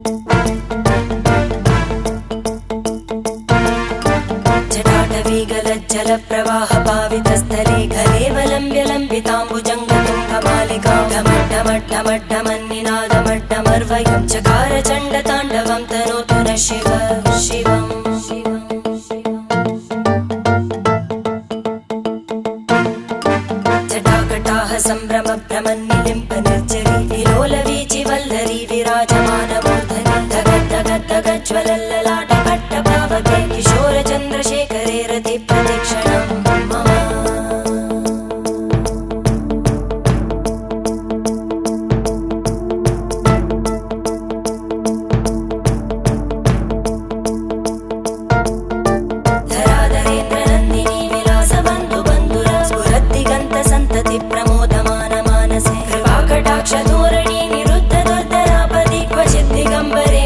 जटाटवीगलज्जलप्रवाहपावितस्थले घलेवलम्ब्य लम्बिताम्बुजङ्गतुङ्गमालिकां ढमड्ढमड्ढमड्ढमन्निनादमड्ढमर्वयं चकार चण्डताण्डवं तनोतु नः शिव शिवम् जटाकटाः सम्भ्रमभ्रमन्निलिम्ब निर्जरी विलोलवीचि वल्लरी विराजमानमूर्धनि धगद्धगद्धगज्ज्वलल्ललाटकट्टपावके किशोरचन्द्रशेखरे रतिप्रदक्षिणं मम धराधरेन्द्रनन्दिनी विलासबन्धुबन्धुरा स्फुरद्दिगन्तसन्तति प्रमोदमानमानसे कृपाकटाक्षधोरणी निरुद्धदुर्धरापदि क्वचिद्दिगम्बरे